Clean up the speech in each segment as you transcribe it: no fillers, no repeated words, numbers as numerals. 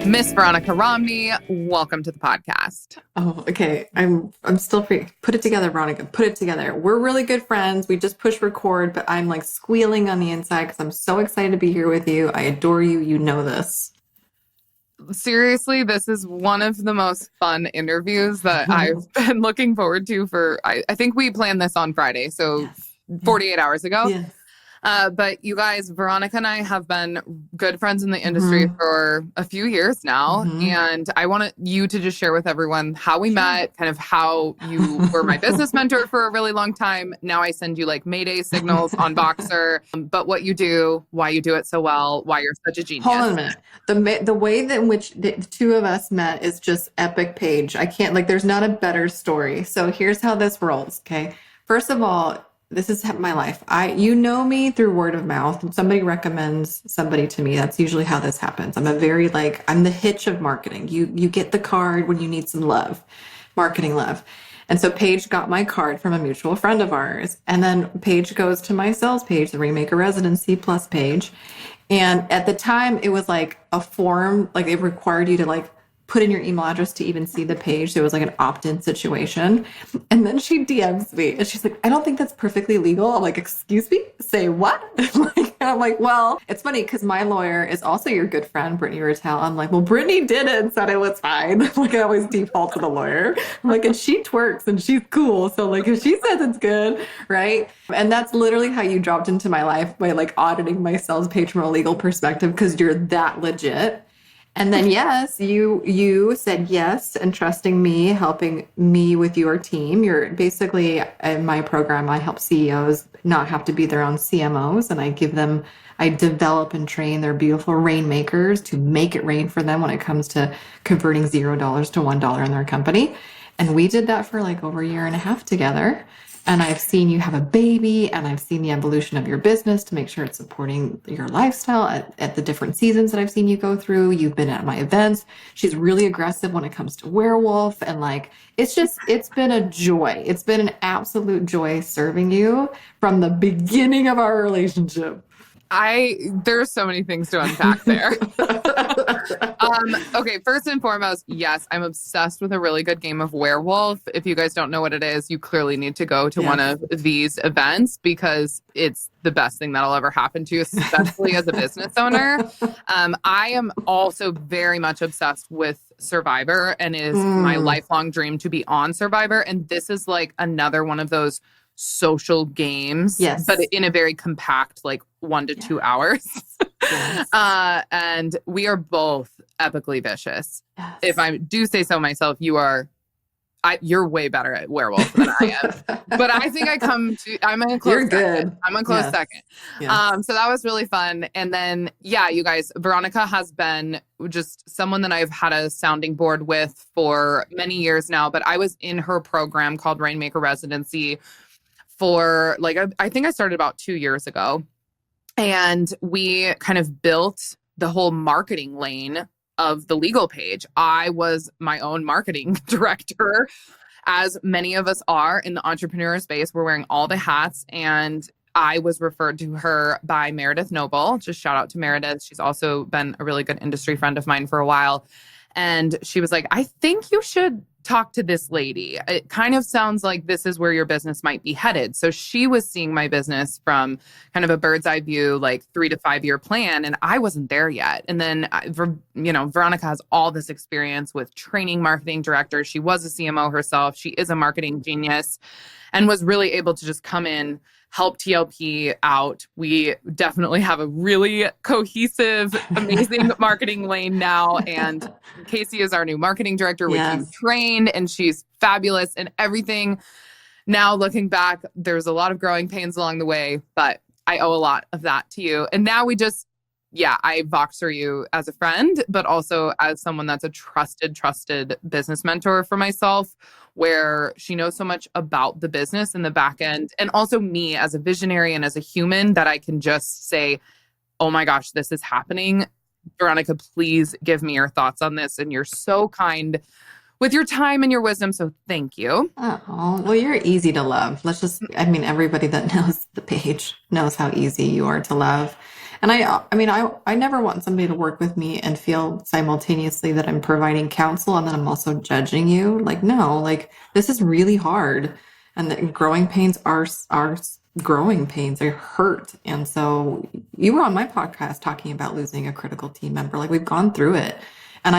Miss Veronica Romney, welcome to the podcast. Oh, okay. I'm still free. Put it together, Veronica. Put it together. We're really good friends. We just push record, but I'm like squealing on the inside because I'm so excited to be here with you. I adore you. You know this. Seriously, this is one of the most fun interviews that I've been looking forward to for, I think we planned this on Friday, so Yes. 48 hours ago. Yes. But you guys, Veronica and I have been good friends in the industry for a few years now. And I want you to just share with everyone how we met, kind of how you were my business mentor for a really long time. Now I send you like Mayday signals on Boxer, but what you do, why you do it so well, why you're such a genius. Hold on a minute. The way that in which the two of us met is just epic, Paige. I can't, like, there's not a better story. So here's how this rolls, okay? First of all, this is my life. You know me through word of mouth. When somebody recommends somebody to me, that's usually how this happens. I'm the hitch of marketing. You get the card when you need some love, marketing love. And so Paige got my card from a mutual friend of ours. And then Paige goes to my sales page, the Rainmaker Residency Plus page. And at the time it was like a form, like it required you to like put in your email address to even see the page. So it was like an opt-in situation. And then she DMs me and she's like, I don't think that's perfectly legal. I'm like, excuse me? Say what? And I'm like, well, it's funny because my lawyer is also your good friend, Brittany Rattel. I'm like, well, Brittany did it and said it was fine. Like I always default to the lawyer. I'm like, and she twerks and she's cool. So like if she says it's good, right? And that's literally how you dropped into my life by like auditing my sales page from a legal perspective because you're that legit. And then, yes, you said yes and trusting me, helping me with your team. You're basically in my program, I help CEOs not have to be their own CMOs. And I develop and train their beautiful rainmakers to make it rain for them when it comes to converting $0 to $1 in their company. And we did that for like over a year and a half together. And I've seen you have a baby and I've seen the evolution of your business to make sure it's supporting your lifestyle at the different seasons that I've seen you go through. You've been at my events. She's really aggressive when it comes to werewolf. And like, it's been a joy. It's been an absolute joy serving you from the beginning of our relationship. There's so many things to unpack there. Okay, first and foremost, yes, I'm obsessed with a really good game of werewolf. If you guys don't know what it is, you clearly need to go to one of these events because it's the best thing that'll ever happen to you, especially as a business owner. I am also very much obsessed with Survivor and it is my lifelong dream to be on Survivor. And this is like another one of those social games, but in a very compact, like 1 to 2 hours. And we are both epically vicious. Yes. If I do say so myself, you're way better at werewolf than I am. But I think I'm a close second. I'm a close second. Yes. So that was really fun. And then, you guys, Veronica has been just someone that I've had a sounding board with for many years now, but I was in her program called Rainmaker Residency for I think I started about 2 years ago. And we kind of built the whole marketing lane of the legal page. I was my own marketing director, as many of us are in the entrepreneur space. We're wearing all the hats. And I was referred to her by Meredith Noble. Just shout out to Meredith. She's also been a really good industry friend of mine for a while. And she was like, I think you should talk to this lady. It kind of sounds like this is where your business might be headed. So she was seeing my business from kind of a bird's eye view, like 3 to 5 year plan. And I wasn't there yet. And then, Veronica has all this experience with training marketing directors. She was a CMO herself. She is a marketing genius and was really able to just come in, help TLP out. We definitely have a really cohesive, amazing marketing lane now. And Casey is our new marketing director, which you trained, and she's fabulous and everything. Now, looking back, there's a lot of growing pains along the way, but I owe a lot of that to you. And now I Voxer you as a friend, but also as someone that's a trusted business mentor for myself, where she knows so much about the business and the back end, and also me as a visionary and as a human that I can just say, oh my gosh, this is happening. Veronica, please give me your thoughts on this. And you're so kind with your time and your wisdom. So thank you. Oh, well, you're easy to love. Everybody that knows the page knows how easy you are to love. And I never want somebody to work with me and feel simultaneously that I'm providing counsel and that I'm also judging you. Like, no, like this is really hard. And the growing pains are growing pains. They hurt. And so you were on my podcast talking about losing a critical team member. Like we've gone through it. And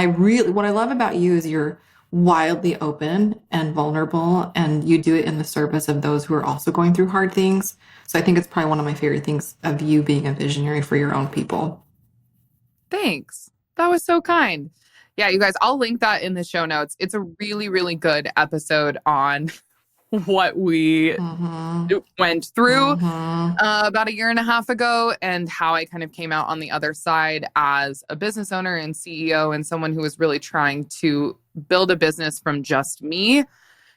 what I love about you is you're wildly open and vulnerable, and you do it in the service of those who are also going through hard things. So I think it's probably one of my favorite things of you being a visionary for your own people. Thanks. That was so kind. Yeah, you guys, I'll link that in the show notes. It's a really, really good episode on what we went through about a year and a half ago, and how I kind of came out on the other side as a business owner and CEO and someone who was really trying to build a business from just me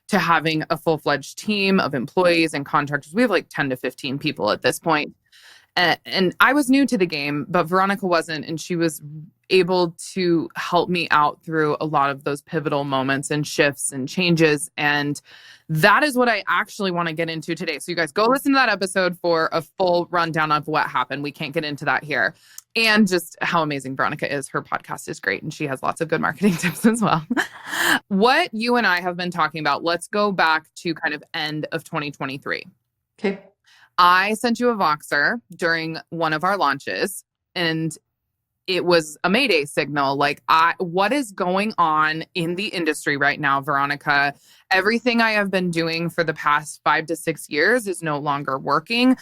to having a full-fledged team of employees and contractors. We have like 10 to 15 people at this point. And I was new to the game, but Veronica wasn't. And she was able to help me out through a lot of those pivotal moments and shifts and changes. And that is what I actually want to get into today. So you guys go listen to that episode for a full rundown of what happened. We can't get into that here. And just how amazing Veronica is. Her podcast is great, and she has lots of good marketing tips as well. What you and I have been talking about, let's go back to kind of end of 2023. Okay. I sent you a Voxer during one of our launches, and it was a Mayday signal. Like, what is going on in the industry right now, Veronica? Everything I have been doing for the past 5 to 6 years is no longer working.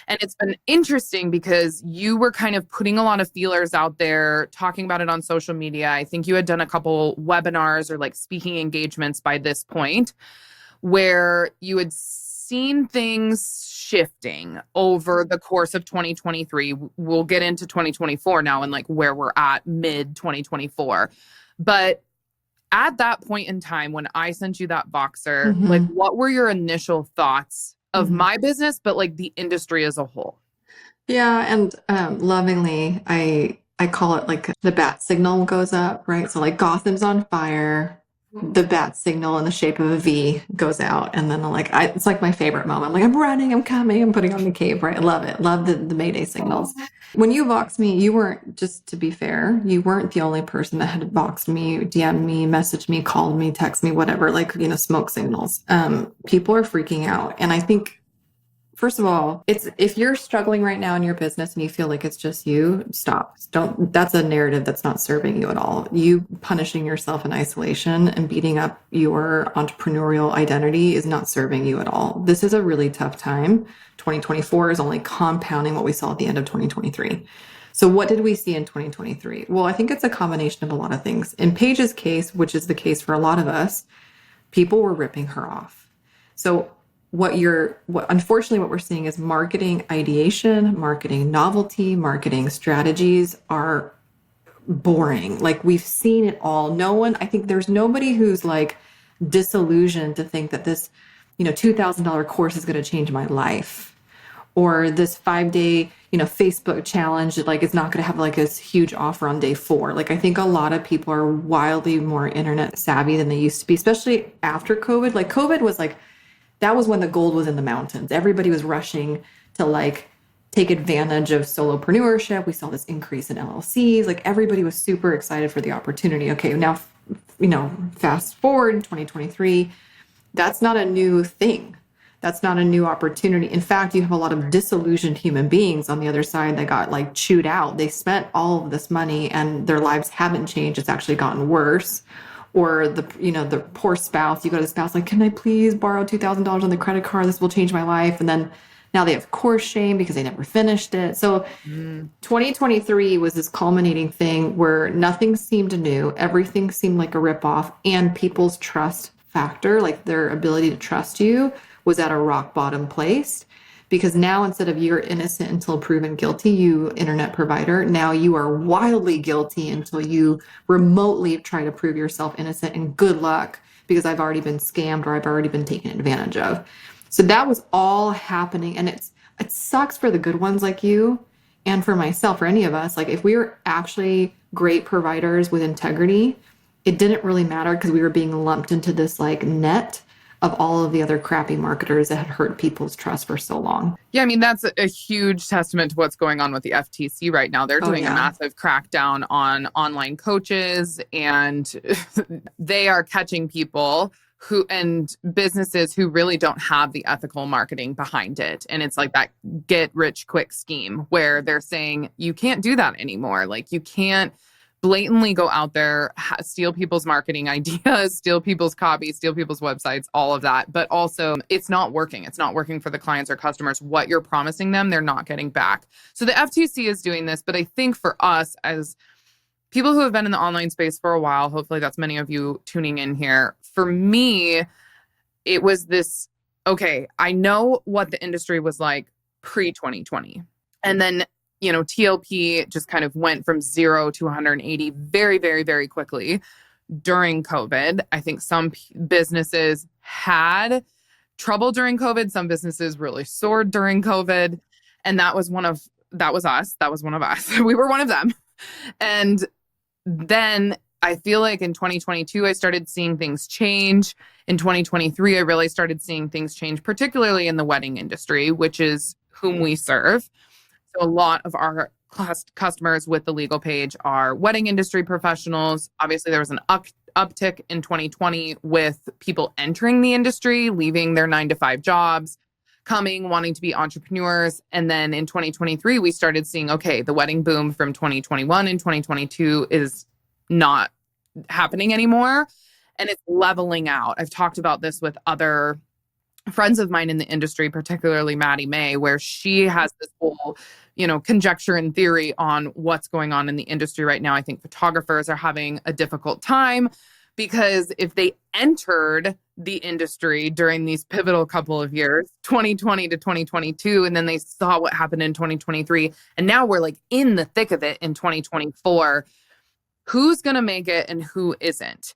And it's been interesting because you were kind of putting a lot of feelers out there, talking about it on social media. I think you had done a couple webinars or like speaking engagements by this point, where you had seen things shifting over the course of 2023. We'll get into 2024 now and like where we're at mid 2024. But at that point in time, when I sent you that Voxer, like what were your initial thoughts of my business, but like the industry as a whole? Yeah. And lovingly, I call it like the bat signal goes up, right? So like Gotham's on fire. The bat signal in the shape of a V goes out. And then it's like my favorite moment. I'm like, I'm running, I'm coming, I'm putting on the cape, right? I love it. Love the Mayday signals. When you Voxed me, you weren't, just to be fair, you weren't the only person that had Voxed me, DM'd me, messaged me, called me, text me, whatever, smoke signals. People are freaking out. And I think, first of all, if you're struggling right now in your business and you feel like it's just you, stop. That's a narrative that's not serving you at all. You punishing yourself in isolation and beating up your entrepreneurial identity is not serving you at all. This is a really tough time. 2024 is only compounding what we saw at the end of 2023. So what did we see in 2023? Well, I think it's a combination of a lot of things. In Paige's case, which is the case for a lot of us, people were ripping her off. So unfortunately, what we're seeing is marketing ideation, marketing novelty, marketing strategies are boring. Like we've seen it all. I think there's nobody who's like disillusioned to think that this, $2,000 course is going to change my life, or this 5-day, Facebook challenge, like it's not going to have like this huge offer on day 4. Like I think a lot of people are wildly more internet savvy than they used to be, especially after COVID. Like COVID was like, that was when the gold was in the mountains. Everybody was rushing to like take advantage of solopreneurship. We saw this increase in LLCs. Like everybody was super excited for the opportunity. Okay, now, fast forward 2023, that's not a new thing. That's not a new opportunity. In fact, you have a lot of disillusioned human beings on the other side that got like chewed out. They spent all of this money and their lives haven't changed. It's actually gotten worse. Or the poor spouse, you go to the spouse, like, can I please borrow $2,000 on the credit card? This will change my life. And then now they have course shame because they never finished it. So 2023 was this culminating thing where nothing seemed new. Everything seemed like a ripoff, and people's trust factor, like their ability to trust you, was at a rock bottom place. Because now, instead of you're innocent until proven guilty, you internet provider, now you are wildly guilty until you remotely try to prove yourself innocent, and good luck, because I've already been scammed or I've already been taken advantage of. So that was all happening. And it sucks for the good ones like you and for myself, for any of us. Like if we were actually great providers with integrity, it didn't really matter because we were being lumped into this like net of all of the other crappy marketers that had hurt people's trust for so long. Yeah, I mean, that's a huge testament to what's going on with the FTC right now. They're doing a massive crackdown on online coaches, and they are catching people and businesses who really don't have the ethical marketing behind it. And it's like that get rich quick scheme where they're saying you can't do that anymore. Like, you can't blatantly go out there, steal people's marketing ideas, steal people's copy, steal people's websites, all of that. But also, it's not working. It's not working for the clients or customers. What you're promising them, they're not getting back. So the FTC is doing this. But I think for us as people who have been in the online space for a while, hopefully that's many of you tuning in here. For me, it was this, okay, I know what the industry was like pre-2020. And then TLP just kind of went from 0 to 180 very, very, very quickly during COVID. I think some businesses had trouble during COVID. Some businesses really soared during COVID. And that was us. That was one of us. We were one of them. And then I feel like in 2022, I started seeing things change. In 2023, I really started seeing things change, particularly in the wedding industry, which is whom we serve. So a lot of our customers with the legal page are wedding industry professionals. Obviously, there was an uptick in 2020 with people entering the industry, leaving their 9-to-5 jobs, coming, wanting to be entrepreneurs. And then in 2023, we started seeing, okay, the wedding boom from 2021 and 2022 is not happening anymore. And it's leveling out. I've talked about this with other friends of mine in the industry, particularly Maddie May, where she has this whole, conjecture and theory on what's going on in the industry right now. I think photographers are having a difficult time because if they entered the industry during these pivotal couple of years, 2020 to 2022, and then they saw what happened in 2023, and now we're like in the thick of it in 2024, who's going to make it and who isn't?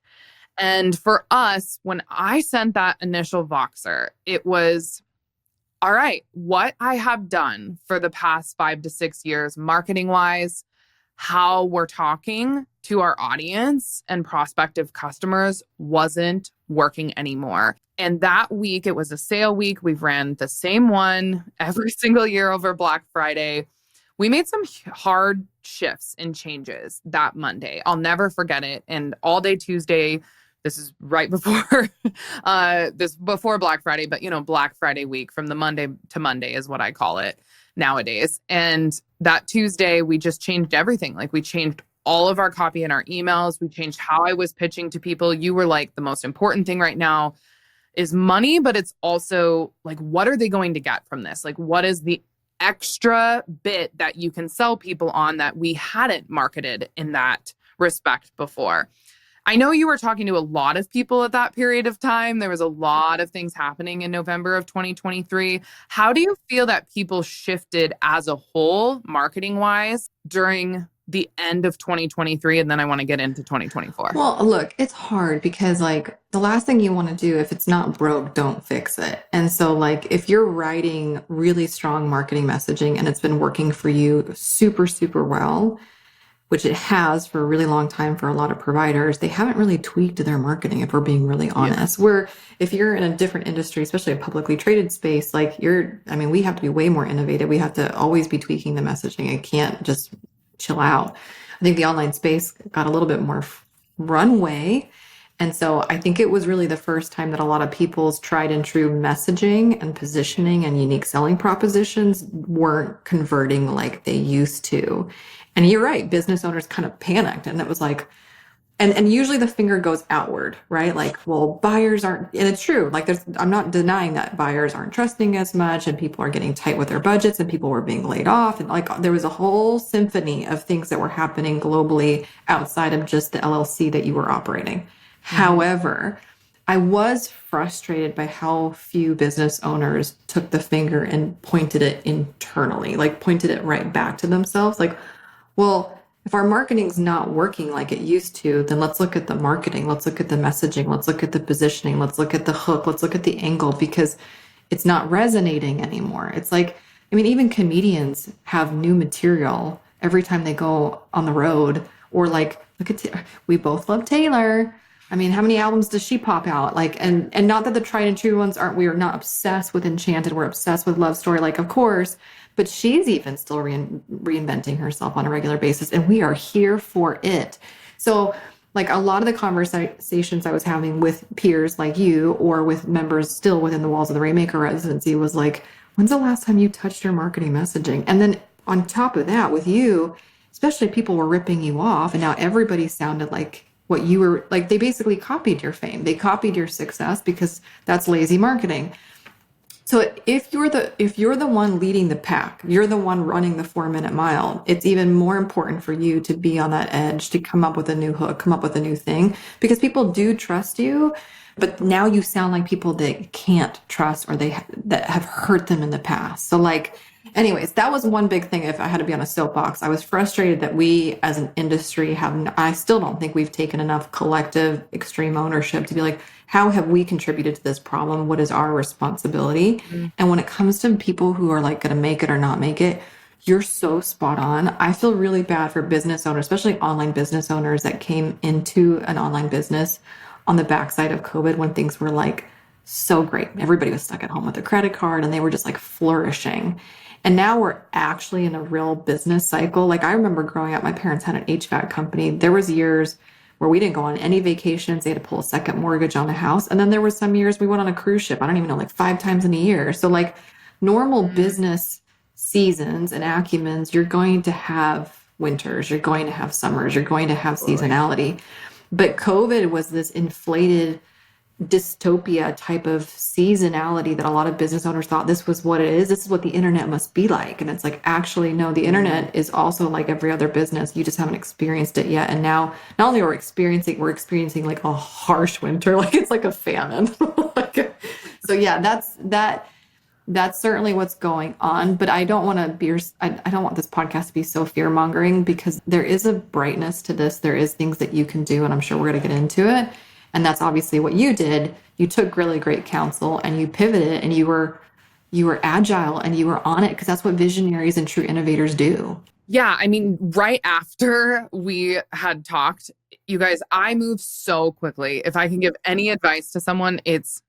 And for us, when I sent that initial Voxer, it was, all right, what I have done for the past 5 to 6 years, marketing-wise, how we're talking to our audience and prospective customers wasn't working anymore. And that week, it was a sale week. We've ran the same one every single year over Black Friday. We made some hard shifts and changes that Monday. I'll never forget it. And all day Tuesday, this is right before before Black Friday, but Black Friday week from the Monday to Monday is what I call it nowadays. And that Tuesday, we just changed everything. Like, we changed all of our copy in our emails. We changed how I was pitching to people. You were like, the most important thing right now is money, but it's also like, what are they going to get from this? Like, what is the extra bit that you can sell people on that we hadn't marketed in that respect before? I know you were talking to a lot of people at that period of time. There was a lot of things happening in November of 2023. How do you feel that people shifted as a whole, marketing-wise, during the end of 2023? And then I want to get into 2024. Well, look, it's hard because the last thing you want to do, if it's not broke, don't fix it. And so if you're writing really strong marketing messaging and it's been working for you super, super well, which it has for a really long time for a lot of providers, they haven't really tweaked their marketing, if we're being really honest. Where if you're in a different industry, especially a publicly traded space, we have to be way more innovative. We have to always be tweaking the messaging. It can't just chill out. I think the online space got a little bit more runway. And so I think it was really the first time that a lot of people's tried and true messaging and positioning and unique selling propositions weren't converting like they used to. And you're right, business owners kind of panicked. And it was and usually the finger goes outward, right? Buyers aren't, and it's true. I'm not denying that buyers aren't trusting as much and people are getting tight with their budgets and people were being laid off. And there was a whole symphony of things that were happening globally outside of just the LLC that you were operating. Mm-hmm. However, I was frustrated by how few business owners took the finger and pointed it internally, pointed it right back to themselves. If our marketing's not working like it used to, then let's look at the marketing. Let's look at the messaging. Let's look at the positioning. Let's look at the hook. Let's look at the angle because it's not resonating anymore. It's even comedians have new material every time they go on the road or look at, we both love Taylor. I mean, how many albums does she pop out? Like, and not that the tried and true ones aren't, we are not obsessed with Enchanted. We're obsessed with Love Story, like, of course, but she's even still reinventing herself on a regular basis, and we are here for it. So like a lot of the conversations I was having with peers like you or with members still within the walls of the Rainmaker residency was like, when's the last time you touched your marketing messaging? And then on top of that, with you, especially people were ripping you off, and now everybody sounded like what you were like. They basically copied your fame. They copied your success because that's lazy marketing. So if you're the one leading the pack, you're the one running the 4-minute mile, it's even more important for you to be on that edge, to come up with a new hook, come up with a new thing, because people do trust you, but now you sound like people they can't trust or that have hurt them in the past. So like, anyways, that was one big thing. If I had to be on a soapbox, I was frustrated that we as an industry I still don't think we've taken enough collective extreme ownership to be like, how have we contributed to this problem? What is our responsibility? Mm-hmm. And when it comes to people who are like going to make it or not make it, you're so spot on. I feel really bad for business owners, especially online business owners that came into an online business on the backside of COVID when things were like so great. Everybody was stuck at home with a credit card and they were just like flourishing. And now we're actually in a real business cycle. Like I remember growing up, my parents had an HVAC company. There was years where we didn't go on any vacations. They had to pull a second mortgage on the house. And then there were some years we went on a cruise ship. I don't even know, like 5 times in a year. So like normal business seasons and acumens, you're going to have winters, you're going to have summers, you're going to have seasonality. But COVID was this inflated dystopia type of seasonality that a lot of business owners thought this was what it is. This is what the internet must be like. And it's like, actually, no, the internet is also like every other business. You just haven't experienced it yet. And now not only are we experiencing like a harsh winter, like it's like a famine. So yeah, that's certainly what's going on. But I don't want I don't want this podcast to be so fear mongering, because there is a brightness to this. There is things that you can do, and I'm sure we're going to get into it. And that's obviously what you did. You took really great counsel and you pivoted, and you were agile and you were on it, because that's what visionaries and true innovators do. Yeah. I mean, right after we had talked, you guys, I moved so quickly. If I can give any advice to someone, it's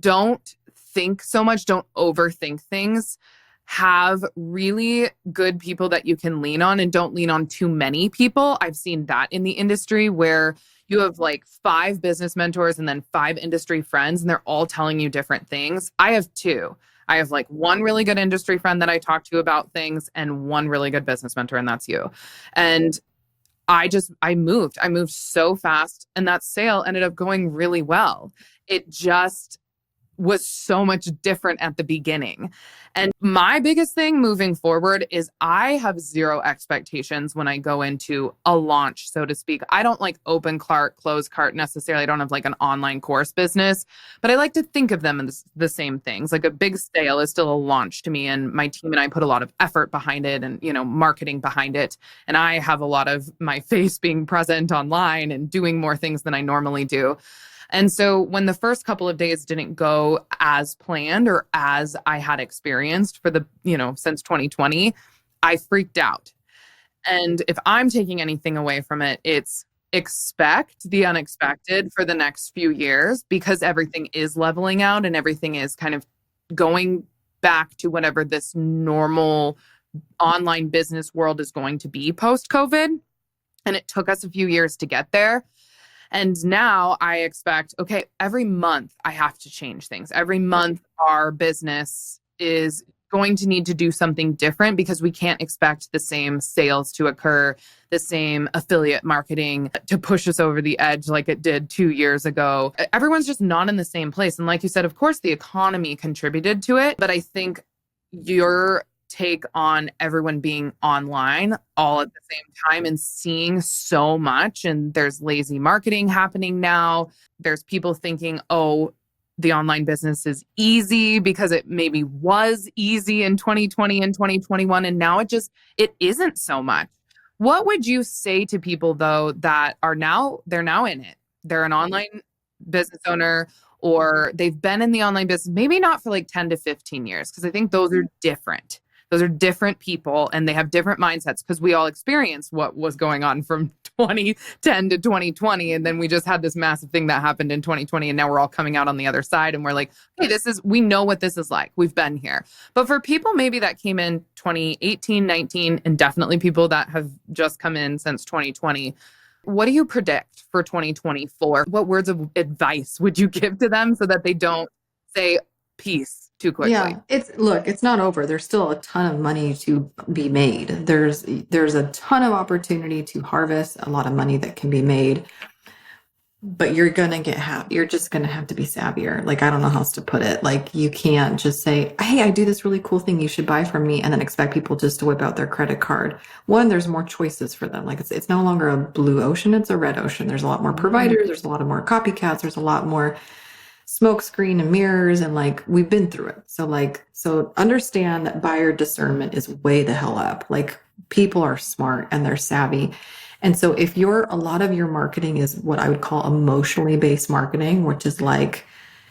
don't think so much. Don't overthink things. Have really good people that you can lean on, and don't lean on too many people. I've seen that in the industry where you have like 5 business mentors and then 5 industry friends, and they're all telling you different things. I have 2. I have like one really good industry friend that I talk to about things, and one really good business mentor, and that's you. And I moved so fast, and that sale ended up going really well. It just was so much different at the beginning. And my biggest thing moving forward is I have 0 expectations when I go into a launch, so to speak. I don't like open cart, close cart necessarily. I don't have like an online course business, but I like to think of them as the same things. Like a big sale is still a launch to me, and my team and I put a lot of effort behind it and, marketing behind it. And I have a lot of my face being present online and doing more things than I normally do. And so when the first couple of days didn't go as planned or as I had experienced for since 2020, I freaked out. And if I'm taking anything away from it, it's expect the unexpected for the next few years, because everything is leveling out and everything is kind of going back to whatever this normal online business world is going to be post-COVID. And it took us a few years to get there. And now I expect, okay, every month I have to change things. Every month our business is going to need to do something different, because we can't expect the same sales to occur, the same affiliate marketing to push us over the edge like it did 2 years ago. Everyone's just not in the same place. And like you said, of course, the economy contributed to it. But I think your take on everyone being online all at the same time and seeing so much, and there's lazy marketing happening now. There's people thinking, oh, the online business is easy because it maybe was easy in 2020 and 2021, and now it isn't so much. What would you say to people though that they're now in it? They're an online business owner, or they've been in the online business, maybe not for like 10 to 15 years, because I think those are different. Those are different people, and they have different mindsets, because we all experienced what was going on from 2010 to 2020. And then we just had this massive thing that happened in 2020. And now we're all coming out on the other side. And we're like, hey, we know what this is like. We've been here. But for people maybe that came in 2018, 19, and definitely people that have just come in since 2020, what do you predict for 2024? What words of advice would you give to them so that they don't say peace too quickly? Yeah, it's not over. There's still a ton of money to be made. There's a ton of opportunity to harvest, a lot of money that can be made. But you're just gonna have to be savvier. Like, I don't know how else to put it. Like, you can't just say, hey, I do this really cool thing, you should buy from me, and then expect people just to whip out their credit card. One, there's more choices for them. Like, it's no longer a blue ocean, it's a red ocean. There's a lot more providers, there's a lot of more copycats, there's a lot more smoke screen and mirrors, and like, we've been through it. So understand that buyer discernment is way the hell up. Like, people are smart and they're savvy. And so if a lot of your marketing is what I would call emotionally based marketing, which is like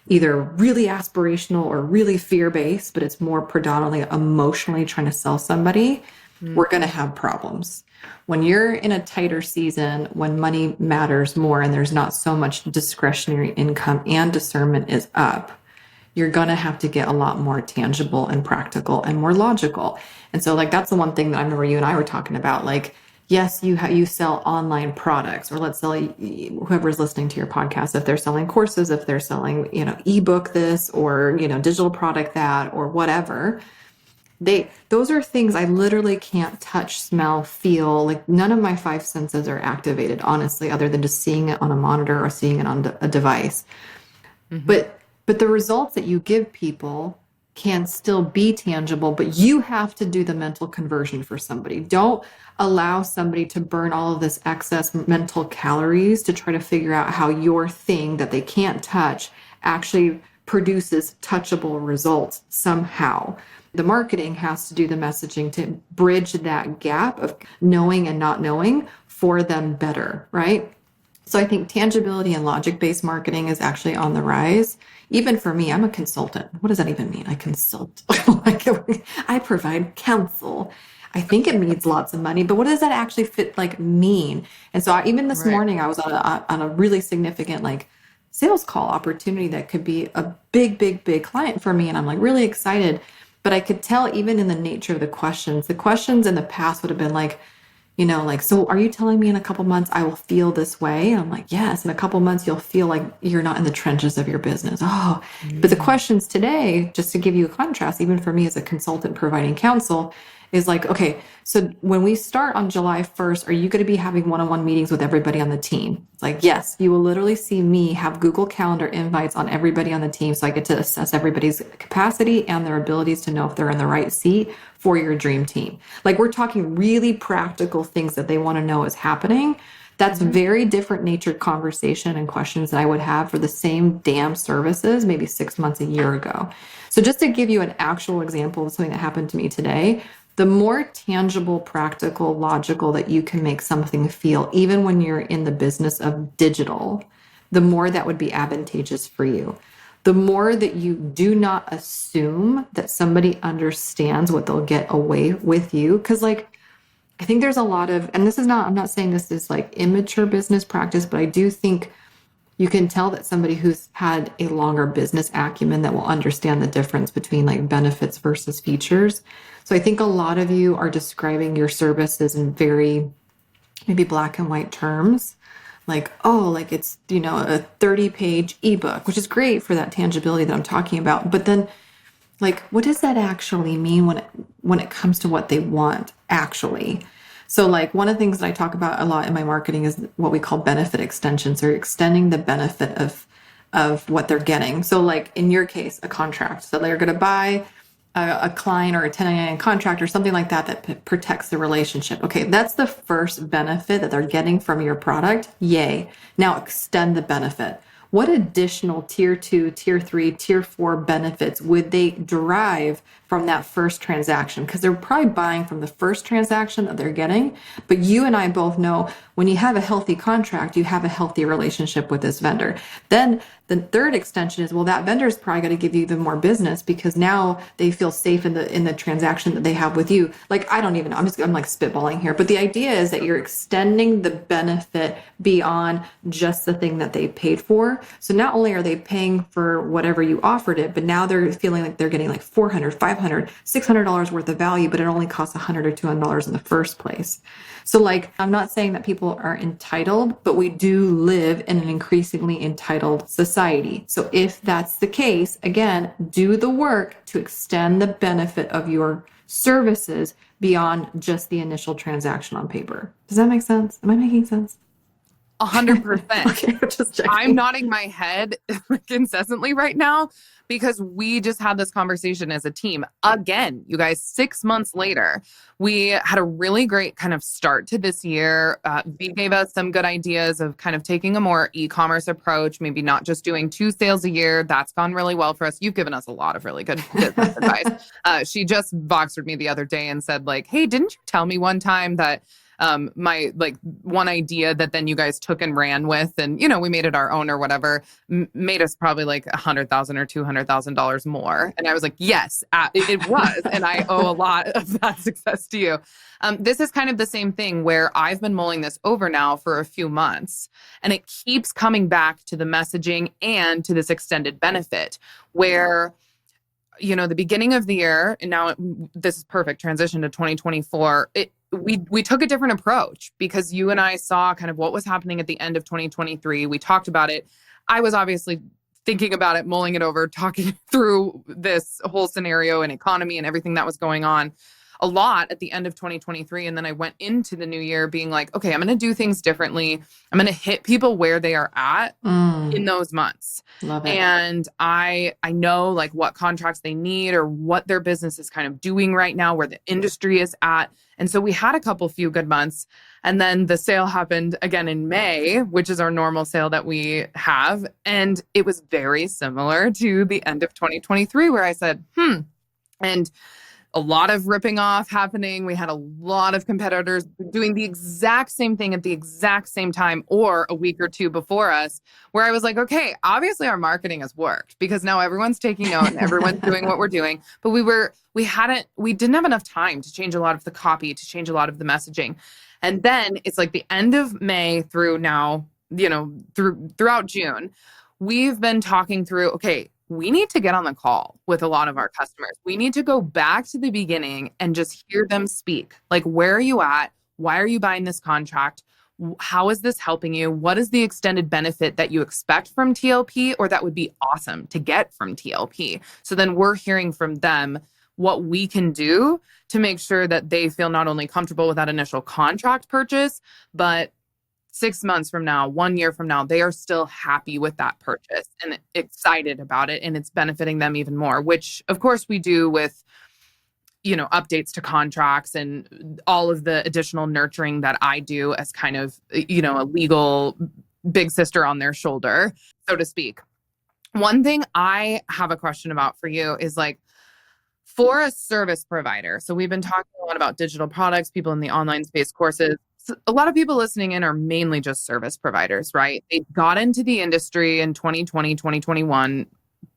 either really aspirational or really fear-based, but it's more predominantly emotionally trying to sell somebody, we're going to have problems. When you're in a tighter season, when money matters more and there's not so much discretionary income and discernment is up, you're going to have to get a lot more tangible and practical and more logical. And so like, that's the one thing that I remember you and I were talking about. Like, yes, you sell online products, or let's say whoever's listening to your podcast, if they're selling courses, if they're selling, ebook this, or, digital product that, or whatever. Those are things I literally can't touch, smell, feel. Like, none of my five senses are activated, honestly, other than just seeing it on a monitor or seeing it on a device. Mm-hmm. But the results that you give people can still be tangible, but you have to do the mental conversion for somebody. Don't allow somebody to burn all of this excess mental calories to try to figure out how your thing that they can't touch actually produces touchable results somehow. The marketing has to do the messaging to bridge that gap of knowing and not knowing for them better, right? So I think tangibility and logic-based marketing is actually on the rise. Even for me, I'm a consultant. What does that even mean? I consult. I provide counsel. I think it means lots of money, but what does that actually mean? And so even this morning, I was on a really significant sales call opportunity that could be a big, big, big client for me. And I'm really excited, but I could tell even in the nature of the questions in the past would have been so are you telling me in a couple months I will feel this way? And I'm like, yes, in a couple months you'll feel like you're not in the trenches of your business. But the questions today, just to give you a contrast, even for me as a consultant providing counsel, is okay, so when we start on July 1st, are you going to be having one-on-one meetings with everybody on the team? It's yes, you will literally see me have Google Calendar invites on everybody on the team, so I get to assess everybody's capacity and their abilities to know if they're in the right seat for your dream team. We're talking really practical things that they want to know is happening. That's very different natured conversation and questions that I would have for the same damn services maybe 6 months, a year ago. So just to give you an actual example of something that happened to me today, the more tangible, practical, logical that you can make something feel, even when you're in the business of digital, the more that would be advantageous for you. The more that you do not assume that somebody understands what they'll get away with you. Because I think there's a lot of, and I'm not saying this is immature business practice, but I do think you can tell that somebody who's had a longer business acumen that will understand the difference between benefits versus features. So I think a lot of you are describing your services in very maybe black and white terms. It's, a 30-page ebook, which is great for that tangibility that I'm talking about. But then what does that actually mean when it comes to what they want actually? So one of the things that I talk about a lot in my marketing is what we call benefit extensions, or extending the benefit of what they're getting. So in your case, a contract. So they're going to buy a client or a 1099 contract or something like that protects the relationship. Okay, that's the first benefit that they're getting from your product. Yay. Now extend the benefit. what additional tier 2, tier 3, tier 4 benefits would they derive from that first transaction? Because they're probably buying from the first transaction that they're getting. But you and I both know when you have a healthy contract, you have a healthy relationship with this vendor. Then the third extension is, well, that vendor is probably going to give you even more business because now they feel safe in the transaction that they have with you. Like, I don't even know. I'm like spitballing here. But the idea is that you're extending the benefit beyond just the thing that they paid for. So not only are they paying for whatever you offered it, but now they're feeling like they're getting like $400, $500, $600 worth of value, but it only costs $100 or $200 in the first place. So like, I'm not saying that people are entitled, but we do live in an increasingly entitled society. So if that's the case, again, do the work to extend the benefit of your services beyond just the initial transaction on paper. Does that make sense? Am I making sense? 100%. Okay, just checking. I'm nodding my head incessantly right now because we just had this conversation as a team. Again, you guys, 6 months later, we had a really great kind of start to this year. V gave us some good ideas of kind of taking a more e-commerce approach, maybe not just doing 2 sales a year. That's gone really well for us. You've given us a lot of really good business advice. She just Voxered me the other day and said like, hey, didn't you tell me one time that my like one idea that then you guys took and ran with and, you know, we made it our own or whatever, made us probably like $100,000 or $200,000 more. And I was like, yes, it was. And I owe a lot of that success to you. This is kind of the same thing where I've been mulling this over now for a few months and it keeps coming back to the messaging and to this extended benefit where, you know, the beginning of the year, and now this is perfect transition to 2024. We took a different approach because you and I saw kind of what was happening at the end of 2023. We talked about it. I was obviously thinking about it, mulling it over, talking through this whole scenario and economy and everything that was going on a lot at the end of 2023. And then I went into the new year being like, okay, I'm going to do things differently. I'm going to hit people where they are at in those months. Love it. And I know like what contracts they need or what their business is kind of doing right now, where the industry is at. And so we had a few good months. And then the sale happened again in May, which is our normal sale that we have. And it was very similar to the end of 2023 where I said, and a lot of ripping off happening. We had a lot of competitors doing the exact same thing at the exact same time or a week or two before us, where I was like, okay, obviously our marketing has worked because now everyone's taking note and everyone's doing what we're doing. But we didn't have enough time to change a lot of the copy, to change a lot of the messaging. And then it's like the end of May through now, you know, throughout June, we've been talking through, okay, we need to get on the call with a lot of our customers. We need to go back to the beginning and just hear them speak. Like, where are you at? Why are you buying this contract? How is this helping you? What is the extended benefit that you expect from TLP or that would be awesome to get from TLP? So then we're hearing from them what we can do to make sure that they feel not only comfortable with that initial contract purchase, but 6 months from now, 1 year from now, they are still happy with that purchase and excited about it. And it's benefiting them even more, which of course we do with, you know, updates to contracts and all of the additional nurturing that I do as kind of, you know, a legal big sister on their shoulder, so to speak. One thing I have a question about for you is like, for a service provider, so we've been talking a lot about digital products, people in the online space, courses. A lot of people listening in are mainly just service providers, right? They got into the industry in 2020, 2021,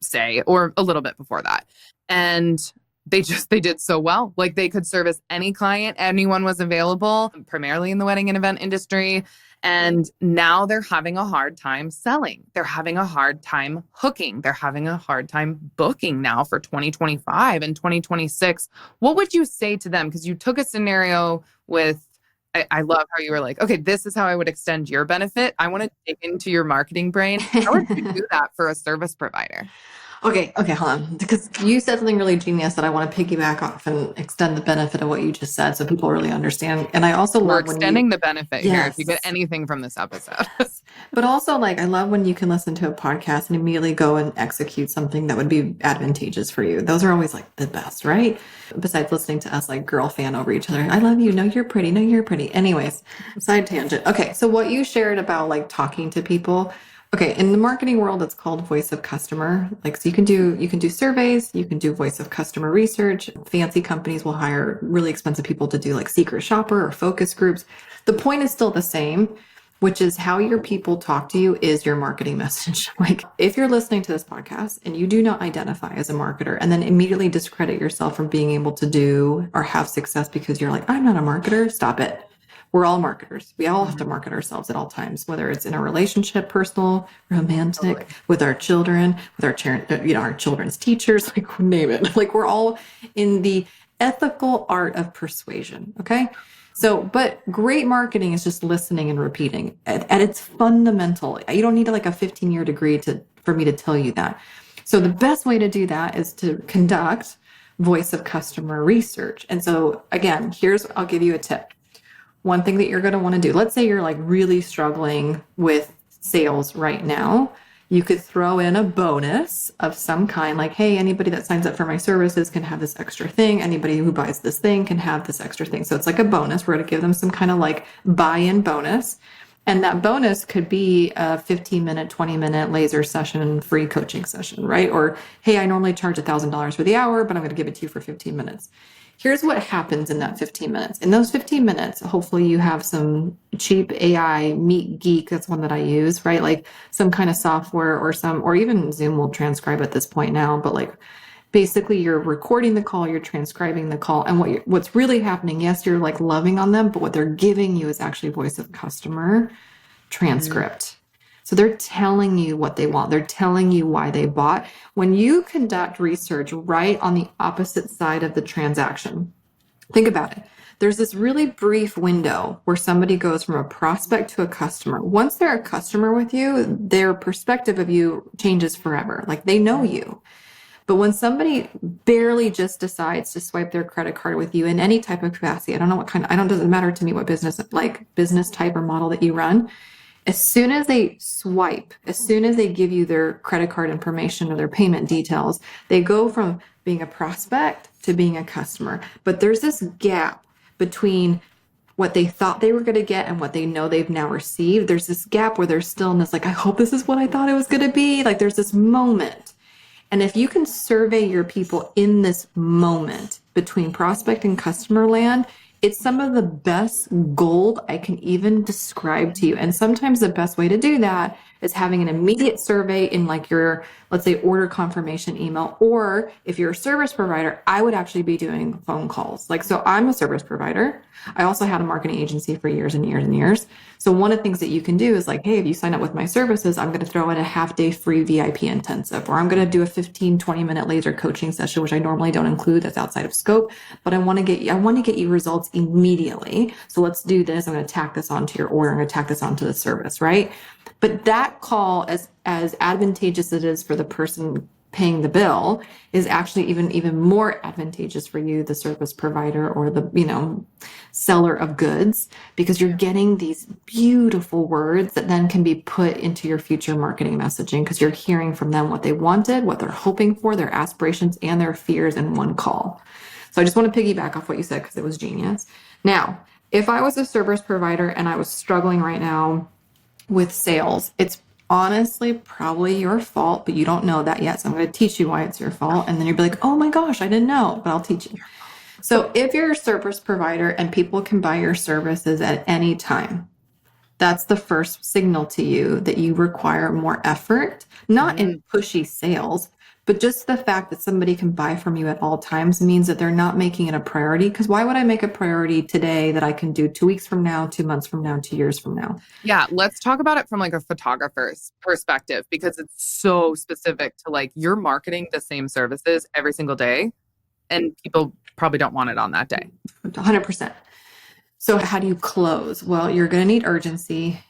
say, or a little bit before that. And they did so well. Like they could service any client, anyone was available, primarily in the wedding and event industry. And now they're having a hard time selling. They're having a hard time hooking. They're having a hard time booking now for 2025 and 2026. What would you say to them? Because you took a scenario with, I love how you were like, okay, this is how I would extend your benefit. I want to dig into your marketing brain. How would you do that for a service provider? Okay, hold on. Because you said something really genius that I want to piggyback off and extend the benefit of what you just said so people really understand. And I also love when extending the benefit here if you get anything from this episode. But also, like, I love when you can listen to a podcast and immediately go and execute something that would be advantageous for you. Those are always like the best, right? Besides listening to us like girl fan over each other. I love you. No, you're pretty. No, you're pretty. Anyways, side tangent. Okay, so what you shared about like talking to people, Okay, in the marketing world, it's called voice of customer. Like, so you can do surveys, you can do voice of customer research. Fancy companies will hire really expensive people to do like secret shopper or focus groups. The point is still the same, which is how your people talk to you is your marketing message. Like, if you're listening to this podcast and you do not identify as a marketer and then immediately discredit yourself from being able to do or have success because you're like, I'm not a marketer, stop it. We're all marketers. We all have to market ourselves at all times, whether it's in a relationship, personal, romantic, totally, with our children, with our children's teachers, like name it. Like, we're all in the ethical art of persuasion. Okay. So, but great marketing is just listening and repeating at its fundamental. You don't need like a 15-year degree for me to tell you that. So the best way to do that is to conduct voice of customer research. And so again, I'll give you a tip. One thing that you're going to want to do, let's say you're like really struggling with sales right now, you could throw in a bonus of some kind, like, hey, anybody that signs up for my services can have this extra thing. Anybody who buys this thing can have this extra thing. So it's like a bonus. We're going to give them some kind of like buy-in bonus. And that bonus could be a 15-minute, 20-minute laser session, free coaching session, right? Or, hey, I normally charge $1,000 for the hour, but I'm going to give it to you for 15 minutes. Here's what happens in that 15 minutes. In those 15 minutes, hopefully you have some cheap AI Meet Geek. That's one that I use, right? Like some kind of software or even Zoom will transcribe at this point now. But like basically you're recording the call, you're transcribing the call. And what's really happening, yes, you're like loving on them, but what they're giving you is actually voice of customer transcript. Mm-hmm. So they're telling you what they want. They're telling you why they bought. When you conduct research right on the opposite side of the transaction, think about it. There's this really brief window where somebody goes from a prospect to a customer. Once they're a customer with you, their perspective of you changes forever. Like they know you. But when somebody barely just decides to swipe their credit card with you in any type of capacity, doesn't matter to me what business type or model that you run. As soon as they swipe, as soon as they give you their credit card information or their payment details, they go from being a prospect to being a customer. But there's this gap between what they thought they were going to get and what they know they've now received. There's this gap where they're still in this, like, I hope this is what I thought it was going to be. Like there's this moment. And if you can survey your people in this moment between prospect and customer land, it's some of the best gold I can even describe to you. And sometimes the best way to do that is having an immediate survey in like your, let's say, order confirmation email. Or if you're a service provider, I would actually be doing phone calls. Like, so I'm a service provider. I also had a marketing agency for years and years and years. So one of the things that you can do is like, hey, if you sign up with my services, I'm going to throw in a half-day free VIP intensive, or I'm going to do a 15, 20-minute laser coaching session, which I normally don't include. That's outside of scope, but I want to get you results immediately. So let's do this. I'm going to tack this onto your order. I'm going to tack this onto the service, right? But that call, as advantageous as it is for the person paying the bill, is actually even more advantageous for you, the service provider or the seller of goods, because you're getting these beautiful words that then can be put into your future marketing messaging, because you're hearing from them what they wanted, what they're hoping for, their aspirations and their fears in one call. So I just want to piggyback off what you said because it was genius. Now, if I was a service provider and I was struggling right now with sales, it's honestly probably your fault, but you don't know that yet. So I'm going to teach you why it's your fault. And then you'll be like, oh my gosh, I didn't know, but I'll teach you. So if you're a service provider and people can buy your services at any time, that's the first signal to you that you require more effort, not in pushy sales, but just the fact that somebody can buy from you at all times means that they're not making it a priority. Because why would I make a priority today that I can do 2 weeks from now, 2 months from now, 2 years from now? Yeah, let's talk about it from like a photographer's perspective, because it's so specific to like you're marketing the same services every single day and people probably don't want it on that day. 100%. So how do you close? Well, you're going to need urgency.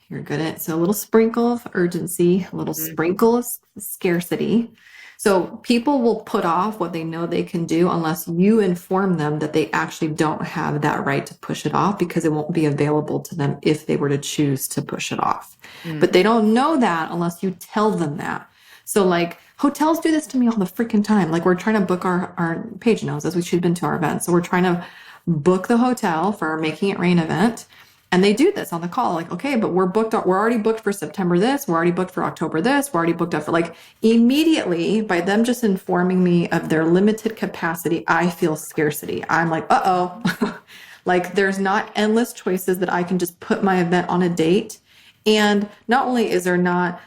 So a little sprinkle of urgency, a little sprinkle of scarcity. So people will put off what they know they can do unless you inform them that they actually don't have that right to push it off, because it won't be available to them if they were to choose to push it off. But they don't know that unless you tell them that. So like hotels do this to me all the freaking time. Like we're trying to book our Paige knows as she'd been to our event. So we're trying to book the hotel for our Making It Rain event. And they do this on the call, like, okay, but we're already booked for September this, we're already booked for October this, we're already booked up for, like, immediately by them just informing me of their limited capacity, I feel scarcity. I'm like, uh-oh. Like, there's not endless choices that I can just put my event on a date. And not only is there not,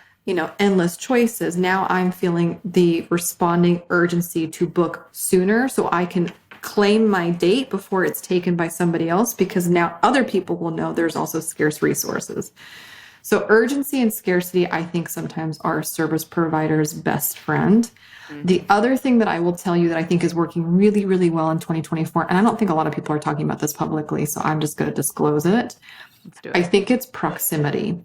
endless choices, now I'm feeling the responding urgency to book sooner so I can claim my date before it's taken by somebody else, because now other people will know there's also scarce resources. So urgency and scarcity, I think, sometimes are a service provider's best friend. Mm-hmm. The other thing that I will tell you that I think is working really, really well in 2024, and I don't think a lot of people are talking about this publicly, so I'm just going to disclose it. Let's do it. I think it's proximity.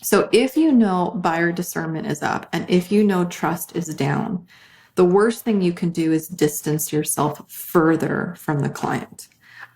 So if you know buyer discernment is up and if you know trust is down, the worst thing you can do is distance yourself further from the client.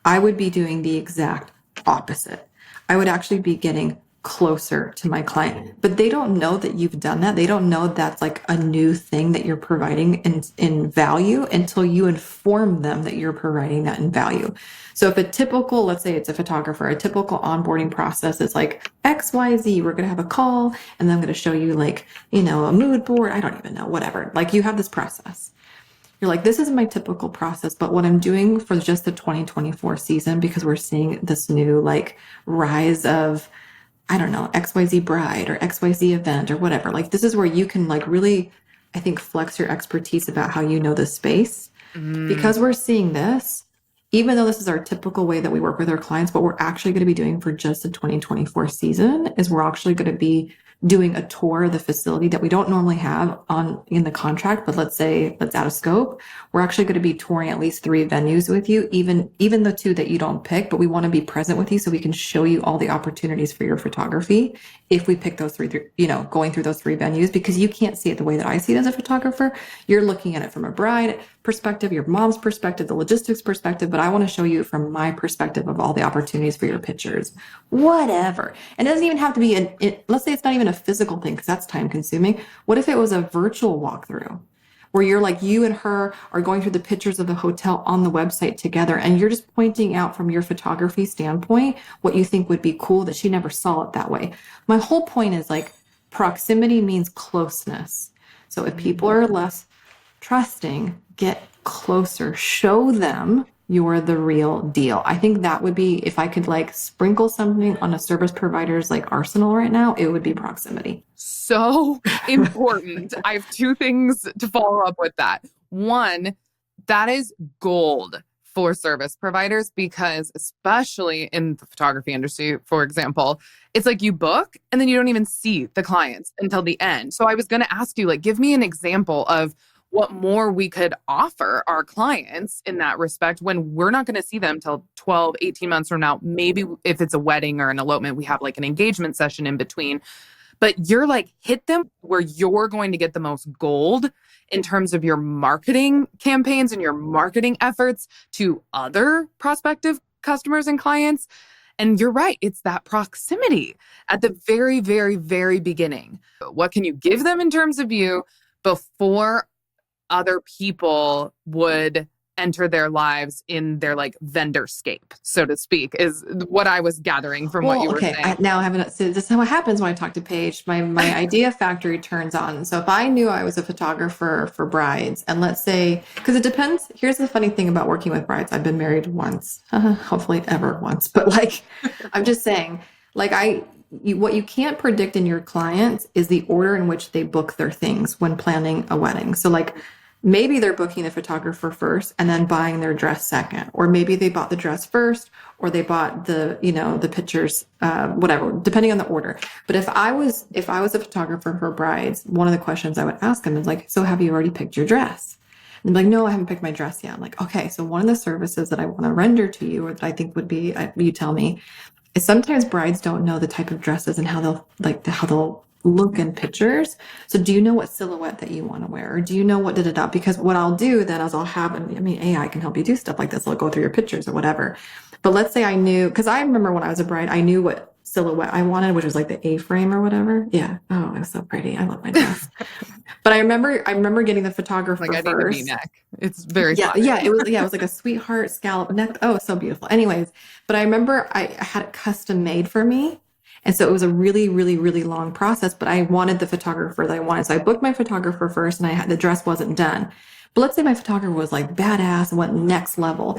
I would be doing the exact opposite. I would actually be getting closer to my client, but they don't know that you've done that. They don't know that's like a new thing that you're providing in value until you inform them that you're providing that in value. So if a typical, let's say it's a photographer, a typical onboarding process is like XYZ, we're going to have a call and then I'm going to show you like, a mood board. I don't even know, whatever. Like, you have this process. You're like, this is my typical process, but what I'm doing for just the 2024 season, because we're seeing this new like rise of, I don't know, XYZ bride or XYZ event or whatever. Like, this is where you can like really, I think, flex your expertise about how you know the space. Because we're seeing this, even though this is our typical way that we work with our clients, what we're actually going to be doing for just the 2024 season is we're actually going to be doing a tour of the facility that we don't normally have in the contract, but let's say that's out of scope. We're actually going to be touring at least 3 venues with you, even the 2 that you don't pick, but we want to be present with you so we can show you all the opportunities for your photography if we pick those 3, going through those 3 venues, because you can't see it the way that I see it as a photographer. You're looking at it from a bride perspective, your mom's perspective, the logistics perspective, but I want to show you from my perspective of all the opportunities for your pictures, whatever. And it doesn't even have to be let's say it's not even a physical thing, because that's time consuming. What if it was a virtual walkthrough where you're like, you and her are going through the pictures of the hotel on the website together, and you're just pointing out from your photography standpoint what you think would be cool that she never saw it that way. My whole point is like, proximity means closeness. So if people are less trusting, get closer, show them you're the real deal. I think that would be, if I could like sprinkle something on a service provider's like arsenal right now, it would be proximity. So important. I have 2 things to follow up with that. One, that is gold for service providers, because especially in the photography industry, for example, it's like you book and then you don't even see the clients until the end. So I was going to ask you, like, give me an example of what more we could offer our clients in that respect when we're not going to see them till 12, 18 months from now. Maybe if it's a wedding or an elopement, we have like an engagement session in between. But you're like, hit them where you're going to get the most gold in terms of your marketing campaigns and your marketing efforts to other prospective customers and clients. And you're right, it's that proximity at the very, very, very beginning. What can you give them in terms of you before other people would enter their lives in their like vendor-scape, so to speak, is what I was gathering from what you were saying. So this is how it happens when I talk to Paige. My idea factory turns on. So if I knew I was a photographer for brides, and let's say, because it depends. Here's the funny thing about working with brides. I've been married once, hopefully ever once, but like, I'm just saying, like what you can't predict in your clients is the order in which they book their things when planning a wedding. So like, maybe they're booking the photographer first and then buying their dress second, or maybe they bought the dress first, or they bought the pictures, whatever, depending on the order. But if I was a photographer for brides, one of the questions I would ask them is like, so have you already picked your dress? And they're like, no, I haven't picked my dress yet. I'm like, okay, so one of the services that I want to render to you, or that I think would be, you tell me, is sometimes brides don't know the type of dresses and how they'll look in pictures. So do you know what silhouette that you want to wear? Or do you know what da-da-da? Because what I'll do then is I'll have, AI can help you do stuff like this. I'll go through your pictures or whatever. But let's say I knew, because I remember when I was a bride, I knew what silhouette I wanted, which was like the A-frame or whatever. Yeah. Oh, it was so pretty. I love my dress. But I remember getting the photographer like I first. need a V-neck. It's very flattering. It was like a sweetheart scallop neck. Oh, so beautiful. Anyways, but I remember I had it custom made for me. And so it was a really, really, really long process, but I wanted the photographer that I wanted. So I booked my photographer first and the dress wasn't done. But let's say my photographer was like badass and went next level.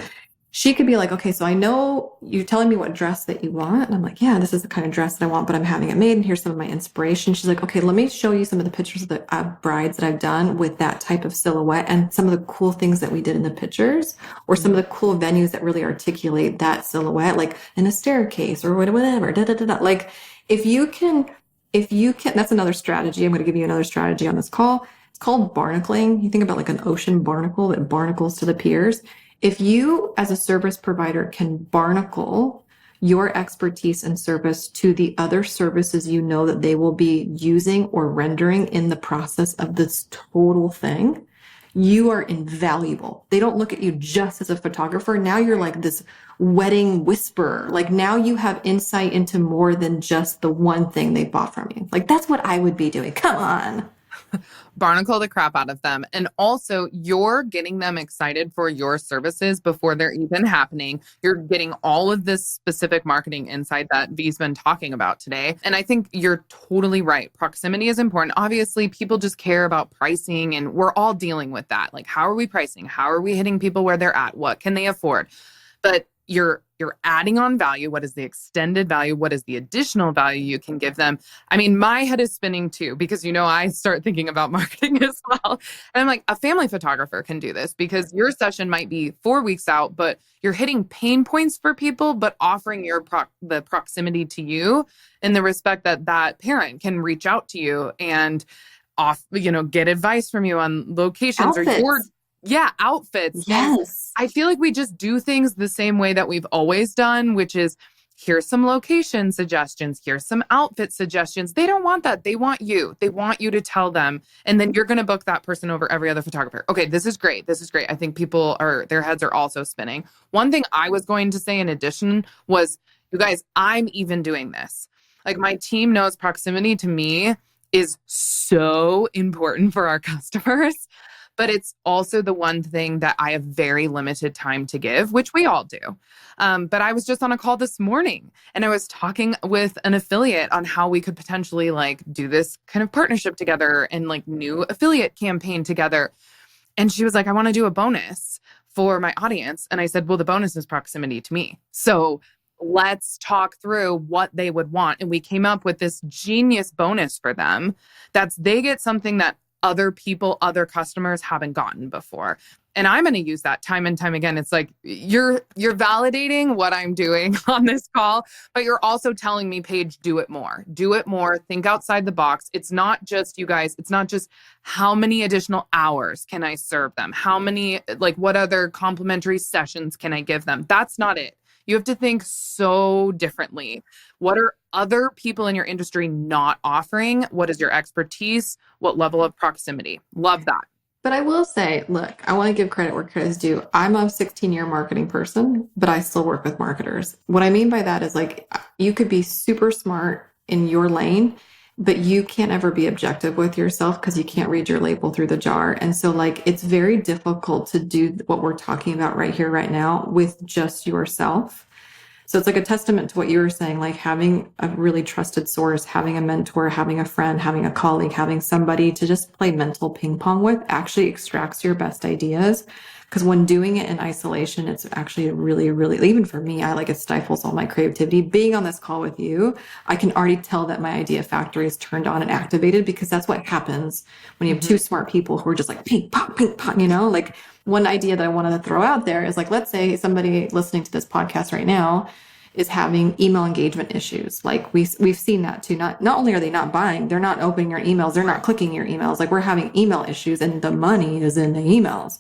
She could be like, okay, so I know you're telling me what dress that you want. And I'm like, yeah, this is the kind of dress that I want, but I'm having it made. And here's some of my inspiration. She's like, okay, let me show you some of the pictures of the brides that I've done with that type of silhouette and some of the cool things that we did in the pictures or some of the cool venues that really articulate that silhouette, like in a staircase or whatever, Like if you can, that's another strategy. I'm going to give you another strategy on this call. It's called barnacling. You think about like an ocean barnacle that barnacles to the piers. If you, as a service provider, can barnacle your expertise and service to the other services you know that they will be using or rendering in the process of this total thing, you are invaluable. They don't look at you just as a photographer. Now you're like this wedding whisperer. Like now you have insight into more than just the one thing they bought from you. Like that's what I would be doing. Come on. Barnacle the crap out of them. And also you're getting them excited for your services before they're even happening. You're getting all of this specific marketing insight that V's been talking about today. And I think you're totally right. Proximity is important. Obviously, people just care about pricing and we're all dealing with that. Like, how are we pricing? How are we hitting people where they're at? What can they afford? But you're adding on value. What is the extended value? What is the additional value you can give them? I mean, my head is spinning too, because, I start thinking about marketing as well. And I'm like, a family photographer can do this because your session might be 4 weeks out, but you're hitting pain points for people, but offering the proximity to you in the respect that that parent can reach out to you and get advice from you on locations outfits. Outfits. Yes. I feel like we just do things the same way that we've always done, which is here's some location suggestions. Here's some outfit suggestions. They don't want that. They want you. They want you to tell them. And then you're going to book that person over every other photographer. Okay, this is great. This is great. I think their heads are also spinning. One thing I was going to say in addition was, you guys, I'm even doing this. Like my team knows proximity to me is so important for our customers. But it's also the one thing that I have very limited time to give, which we all do. But I was just on a call this morning and I was talking with an affiliate on how we could potentially do this kind of partnership together and new affiliate campaign together. And she was like, I want to do a bonus for my audience. And I said, well, the bonus is proximity to me. So let's talk through what they would want. And we came up with this genius bonus for them. They get something that other customers haven't gotten before. And I'm going to use that time and time again. It's like, you're validating what I'm doing on this call, but you're also telling me, Paige, do it more, think outside the box. It's not just, you guys, it's not just how many additional hours can I serve them? How many, what other complimentary sessions can I give them? That's not it. You have to think so differently. What are other people in your industry not offering? What is your expertise? What level of proximity? Love that. But I will say, look, I want to give credit where credit is due. I'm a 16-year marketing person, but I still work with marketers. What I mean by that is you could be super smart in your lane, but you can't ever be objective with yourself because you can't read your label through the jar. And so it's very difficult to do what we're talking about right here, right now with just yourself. So it's a testament to what you were saying, having a really trusted source, having a mentor, having a friend, having a colleague, having somebody to just play mental ping pong with actually extracts your best ideas. Because when doing it in isolation, it's actually really, really, even for me, it stifles all my creativity. Being on this call with you, I can already tell that my idea factory is turned on and activated because that's what happens when you have two smart people who are just ping pong, one idea that I wanted to throw out there is let's say somebody listening to this podcast right now is having email engagement issues. We've seen that too. Not only are they not buying, they're not opening your emails, they're not clicking your emails. We're having email issues and the money is in the emails.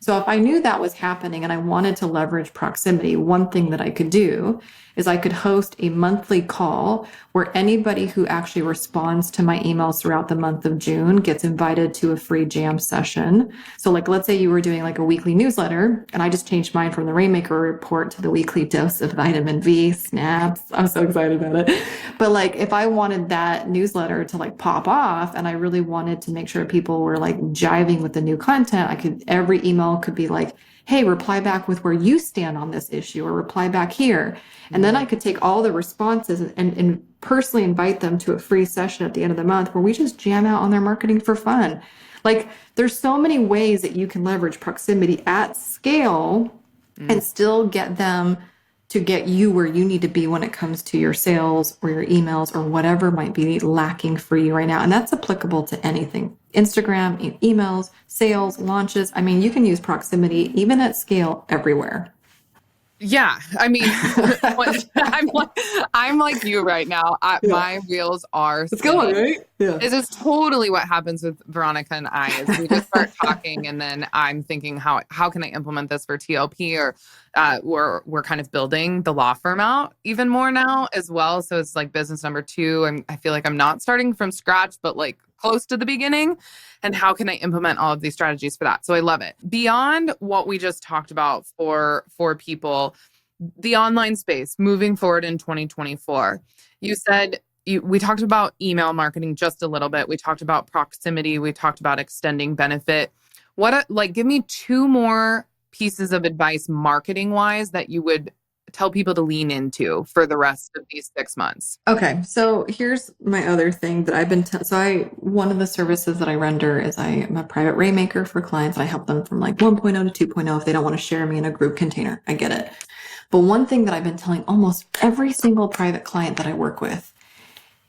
So if I knew that was happening and I wanted to leverage proximity, one thing that I could do is I could host a monthly call where anybody who actually responds to my emails throughout the month of June gets invited to a free jam session. So like, let's say you were doing like a weekly newsletter and I just changed mine from the Rainmaker report to the weekly dose of vitamin V snaps. I'm so excited about it. But like, if I wanted that newsletter to like pop off and I really wanted to make sure people were like jiving with the new content, every email could be like, hey, reply back with where you stand on this issue, or reply back here. And then I could take all the responses and personally invite them to a free session at the end of the month where we just jam out on their marketing for fun. Like, there's so many ways that you can leverage proximity at scale and still get them to get you where you need to be when it comes to your sales or your emails or whatever might be lacking for you right now. And that's applicable to anything. Instagram, emails, sales, launches. I mean, you can use proximity even at scale everywhere. Yeah. I mean, I'm like you right now. My wheels are It's going, right? Yeah. This is totally what happens with Veronica and I is we just start talking and then I'm thinking, how can I implement this for TLP? Or we're kind of building the law firm out even more now as well. So it's like business number 2. And I feel like I'm not starting from scratch, but like close to the beginning. And how can I implement all of these strategies for that? So I love it. Beyond what we just talked about for people, the online space moving forward in 2024, you said we talked about email marketing just a little bit. We talked about proximity. We talked about extending benefit. Give me 2 more pieces of advice marketing wise that you would tell people to lean into for the rest of these 6 months. Okay. So here's my other thing that I've been, one of the services that I render is I'm a private Rainmaker for clients. I help them from like 1.0 to 2.0 if they don't want to share me in a group container. I get it. But one thing that I've been telling almost every single private client that I work with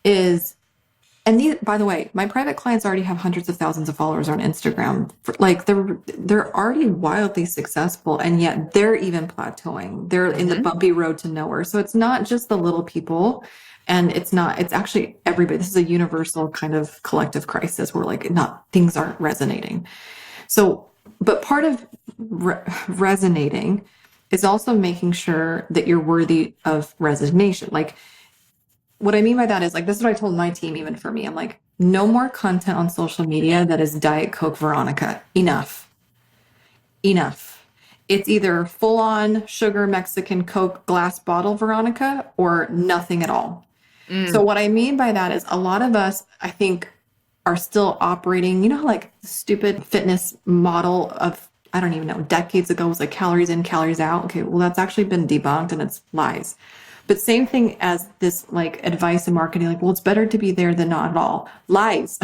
is, by the way, my private clients already have hundreds of thousands of followers on Instagram. Like they're already wildly successful, and yet they're even plateauing. They're in the bumpy road to nowhere. So it's not just the little people, and it's actually everybody. This is a universal kind of collective crisis where things aren't resonating. So, but part of resonating is also making sure that you're worthy of resignation. Like, what I mean by that is this is what I told my team, even for me. I'm like, no more content on social media that is Diet Coke Veronica. Enough. It's either full on sugar Mexican Coke glass bottle Veronica or nothing at all. So what I mean by that is a lot of us, I think, are still operating, the stupid fitness model of, I don't even know, decades ago was like calories in, calories out. Okay, well, that's actually been debunked and it's lies. But same thing as this advice in marketing, well, it's better to be there than not at all. Lies.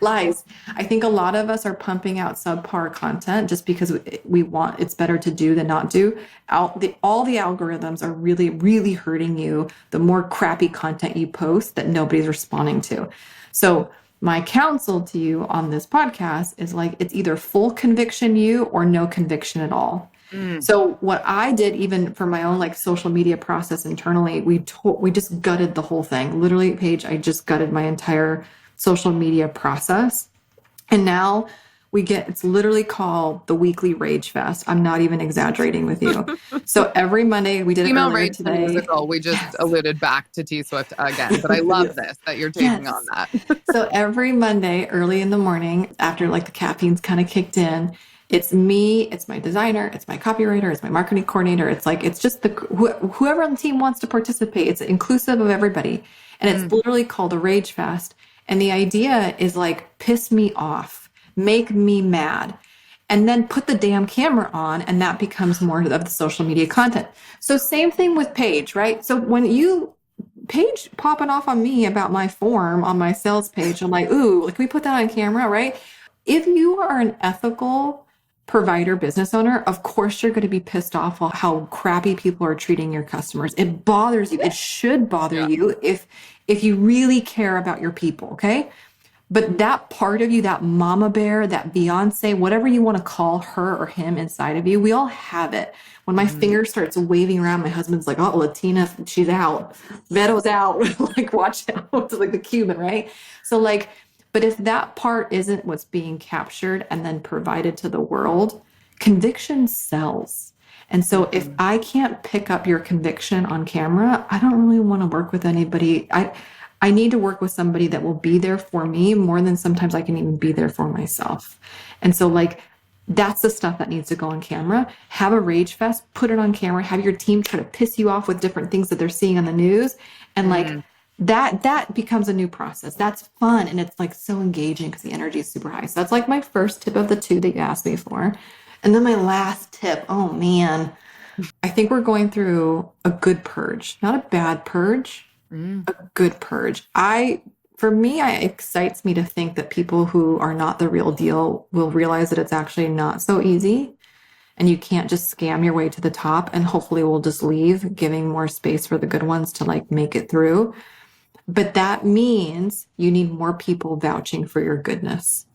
Lies. I think a lot of us are pumping out subpar content just because we want, it's better to do than not do. All the algorithms are really, really hurting you the more crappy content you post that nobody's responding to. So my counsel to you on this podcast is it's either full conviction you or no conviction at all. So what I did, even for my own social media process internally, we just gutted the whole thing. Literally, Paige, I just gutted my entire social media process. And now it's literally called the weekly Rage Fest. I'm not even exaggerating with you. So every Monday, we did it earlier Rage today. Musical. We just alluded back to T Swift again, but I love this that you're taking on that. So every Monday, early in the morning, after the caffeine's kind of kicked in, it's me, it's my designer, it's my copywriter, it's my marketing coordinator. It's just whoever on the team wants to participate. It's inclusive of everybody. And it's literally called a Rage Fest. And the idea is piss me off, make me mad, and then put the damn camera on. And that becomes more of the social media content. So same thing with Paige, right? So when Paige popping off on me about my form on my sales page, I'm like, ooh, can we put that on camera, right? If you are an ethical provider, business owner, of course you're going to be pissed off on how crappy people are treating your customers. It bothers you. It should bother you if you really care about your people, okay? But that part of you, that mama bear, that Beyonce, whatever you want to call her or him inside of you, we all have it. When my finger starts waving around, my husband's like, oh, Latina, she's out. Veto's out. Watch out. It's like the Cuban, right? So but if that part isn't what's being captured and then provided to the world, conviction sells. And so if I can't pick up your conviction on camera, I don't really want to work with anybody. I need to work with somebody that will be there for me more than sometimes I can even be there for myself. And so like, that's the stuff that needs to go on camera. Have a rage fest, put it on camera, have your team try to piss you off with different things that they're seeing on the news. And like that becomes a new process. That's fun. And it's like so engaging because the energy is super high. So that's like my first tip of the 2 that you asked me for. And then my last tip, oh man, I think we're going through a good purge, not a bad purge, a good purge. For me, it excites me to think that people who are not the real deal will realize that it's actually not so easy. And you can't just scam your way to the top, and hopefully we'll just leave, giving more space for the good ones to like make it through. But that means you need more people vouching for your goodness.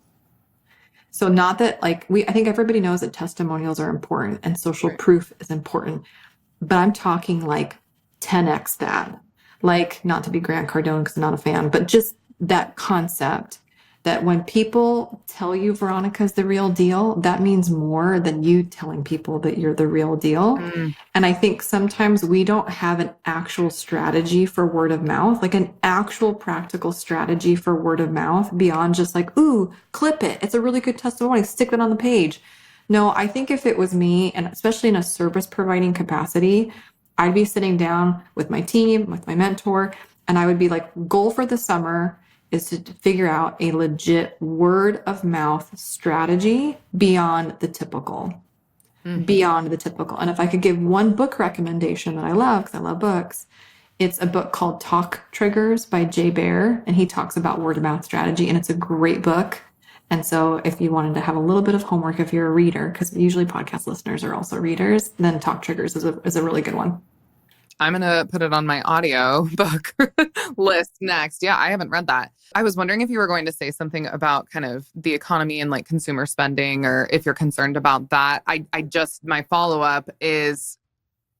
So not that like I think everybody knows that testimonials are important and social proof is important, but I'm talking like 10x that. Like, not to be Grant Cardone because I'm not a fan, but just that concept that when people tell you Veronica's the real deal, that means more than you telling people that you're the real deal. And I think sometimes we don't have an actual strategy for word of mouth, like an actual practical strategy for word of mouth beyond just like, ooh, clip it. It's a really good testimony. Stick it on the page. No, I think if it was me, and especially in a service providing capacity, I'd be sitting down with my team, with my mentor, and I would be like, goal for the summer is to figure out a legit word of mouth strategy beyond the typical. And if I could give one book recommendation that I love, because I love books, it's a book called Talk Triggers by Jay Baer. And he talks about word of mouth strategy, and it's a great book. And so if you wanted to have a little bit of homework, if you're a reader, because usually podcast listeners are also readers, then Talk Triggers is a really good one. I'm going to put it on my audio book list next. Yeah, I haven't read that. I was wondering if you were going to say something about kind of the economy and like consumer spending, or if you're concerned about that. My follow-up is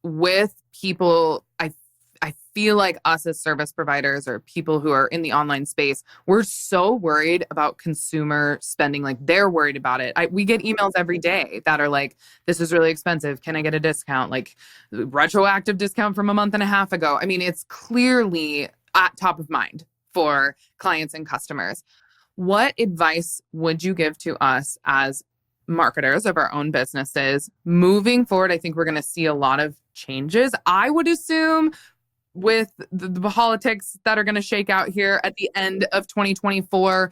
with people, I feel like us as service providers or people who are in the online space, we're so worried about consumer spending. Like they're worried about it. We get emails every day that are like, this is really expensive. Can I get a discount? Like retroactive discount from a month and a half ago. I mean, it's clearly at top of mind for clients and customers. What advice would you give to us as marketers of our own businesses moving forward? I think we're going to see a lot of changes. I would assume with the politics that are going to shake out here at the end of 2024,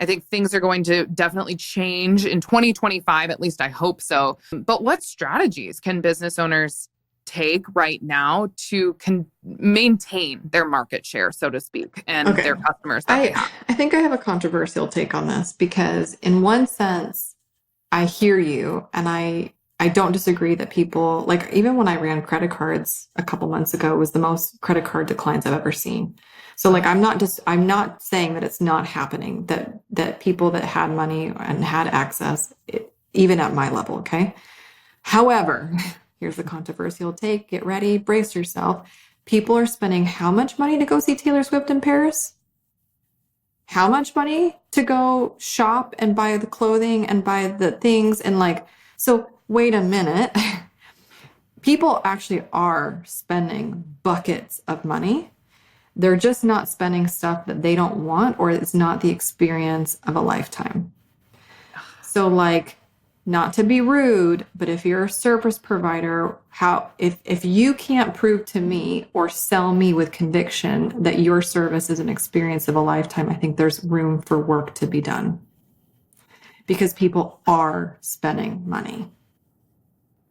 I think things are going to definitely change in 2025, at least I hope so. But what strategies can business owners take right now to maintain their market share, so to speak, and their customers that they have? I think I have a controversial take on this because in one sense, I hear you, and I don't disagree that people, like even when I ran credit cards a couple months ago, it was the most credit card declines I've ever seen. So like, I'm not saying that it's not happening, that people that had money and had access, even at my level. Okay. However, here's the controversial take. Get ready, brace yourself. People are spending how much money to go see Taylor Swift in Paris? How much money to go shop and buy the clothing and buy the things? And like, so wait a minute. People actually are spending buckets of money. They're just not spending stuff that they don't want, or it's not the experience of a lifetime. So like, not to be rude, but if you're a service provider, if you can't prove to me or sell me with conviction that your service is an experience of a lifetime, I think there's room for work to be done. Because people are spending money.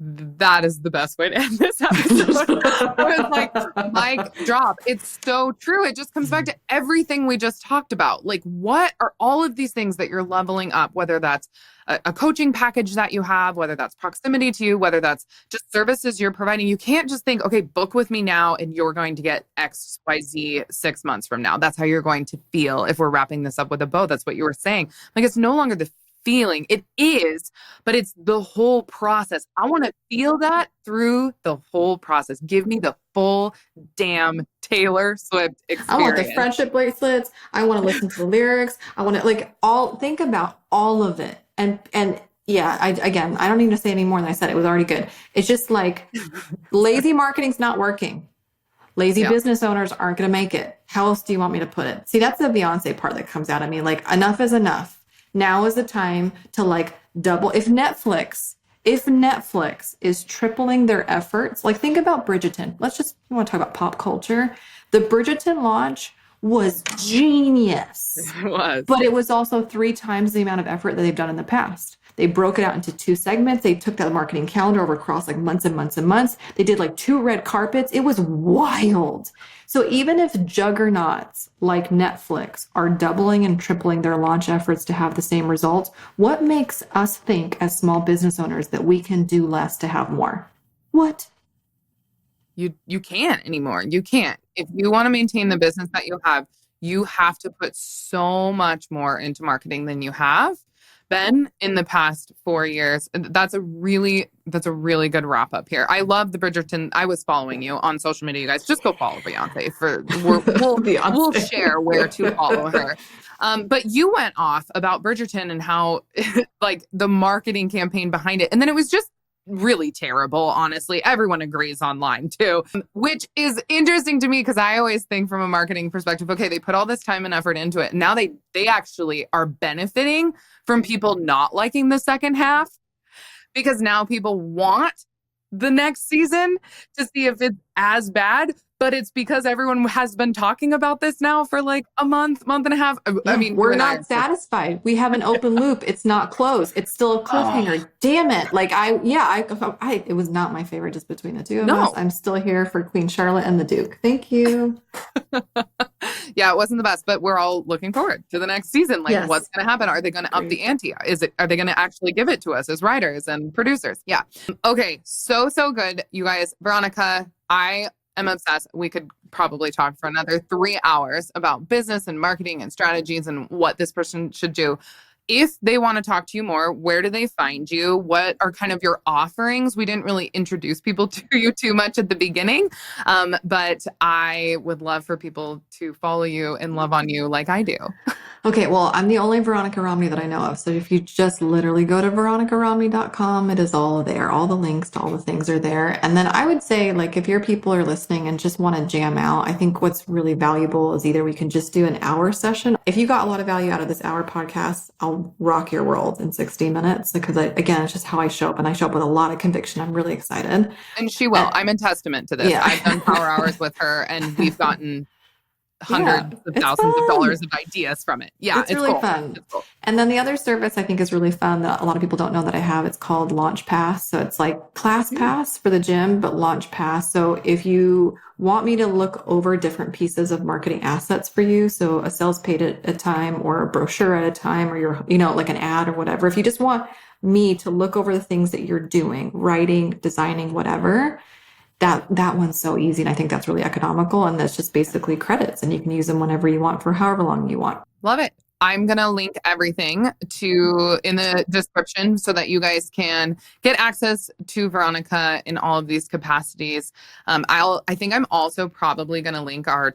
That is the best way to end this episode. I was like, mic drop. It's so true. It just comes back to everything we just talked about. Like, what are all of these things that you're leveling up, whether that's a coaching package that you have, whether that's proximity to you, whether that's just services you're providing. You can't just think, okay, book with me now and you're going to get X, Y, Z 6 months from now. That's how you're going to feel. If we're wrapping this up with a bow, that's what you were saying. Like, it's no longer the feeling. It is, but it's the whole process. I want to feel that through the whole process. Give me the full damn Taylor Swift experience. I want the friendship bracelets. I want to listen to the lyrics. I want to think about all of it. And Again, I don't need to say any more than I said. It was already good. It's just like lazy marketing's not working. Lazy business owners aren't going to make it. How else do you want me to put it? See, that's the Beyonce part that comes out of me. Like, enough is enough. Now is the time to like double. If Netflix is tripling their efforts, like think about Bridgerton. You want to talk about pop culture. The Bridgerton launch was genius. It was. But it was also 3 times the amount of effort that they've done in the past. They broke it out into 2 segments. They took that marketing calendar over across like months and months and months. They did like 2 red carpets. It was wild. So even if juggernauts like Netflix are doubling and tripling their launch efforts to have the same results, what makes us think as small business owners that we can do less to have more? What? You can't anymore. You can't. If you want to maintain the business that you have to put so much more into marketing than you have been in the past 4 years. That's a really good wrap up here. I love the Bridgerton. I was following you on social media, you guys. Just go follow Beyonce. We'll share where to follow her. But you went off about Bridgerton and how like the marketing campaign behind it. And then it was just really terrible, honestly. Everyone agrees online too, which is interesting to me because I always think from a marketing perspective, okay, they put all this time and effort into it. Now they actually are benefiting from people not liking the second half because now people want the next season to see if it's as bad. But it's because everyone has been talking about this now for like a month and a half. I mean, we're not satisfied. We have an open loop. It's not closed. It's still a cliffhanger. Damn it. Like it was not my favorite just between the two of us. I'm still here for Queen Charlotte and the Duke. Thank you. Yeah, it wasn't the best, but we're all looking forward to the next season. Like, what's going to happen? Are they going to up the ante? Are they going to actually give it to us as writers and producers? Yeah. Okay. So good. You guys, Veronica, I'm obsessed. We could probably talk for another 3 hours about business and marketing and strategies and what this person should do. If they want to talk to you more, where do they find you? What are kind of your offerings? We didn't really introduce people to you too much at the beginning, but I would love for people to follow you and love on you like I do. Okay, well, I'm the only Veronica Romney that I know of. So if you just literally go to veronicaromney.com, it is all there. All the links to all the things are there. And then I would say, like, if your people are listening and just want to jam out, I think what's really valuable is either we can just do an hour session. If you got a lot of value out of this hour podcast, I'll rock your world in 60 minutes because again, it's just how I show up, and I show up with a lot of conviction. I'm really excited. And she will. I'm a testament to this. Yeah. I've done power hours with her and we've gotten hundreds of thousands of dollars of ideas from it. Yeah, it's really fun. It's cool. And then the other service I think is really fun that a lot of people don't know that I have. It's called Launch Pass. So it's like Class Pass for the gym, but Launch Pass. So if you want me to look over different pieces of marketing assets for you, so a sales page at a time or a brochure at a time, or your, like an ad or whatever. If you just want me to look over the things that you're doing, writing, designing, whatever, that one's so easy. And I think that's really economical. And that's just basically credits, and you can use them whenever you want for however long you want. Love it. I'm going to link everything in the description so that you guys can get access to Veronica in all of these capacities. I think I'm also probably going to link our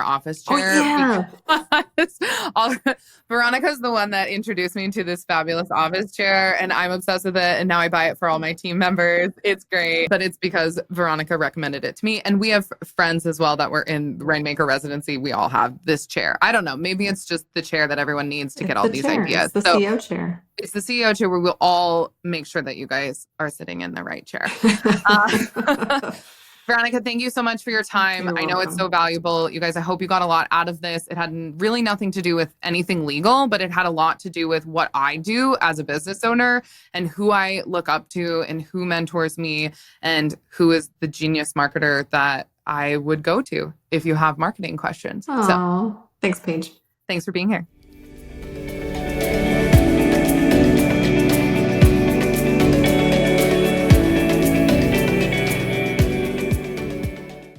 office chair. Oh, yeah. Veronica's the one that introduced me to this fabulous office chair, and I'm obsessed with it. And now I buy it for all my team members. It's great, but it's because Veronica recommended it to me. And we have friends as well that were in Rainmaker residency. We all have this chair. I don't know. Maybe it's just the chair that everyone needs to get all these ideas. It's the CEO chair. It's the CEO chair where we'll all make sure that you guys are sitting in the right chair. Veronica, thank you so much for your time. I know it's so valuable. You guys, I hope you got a lot out of this. It had really nothing to do with anything legal, but it had a lot to do with what I do as a business owner and who I look up to and who mentors me and who is the genius marketer that I would go to if you have marketing questions. So, thanks, Paige. Thanks for being here.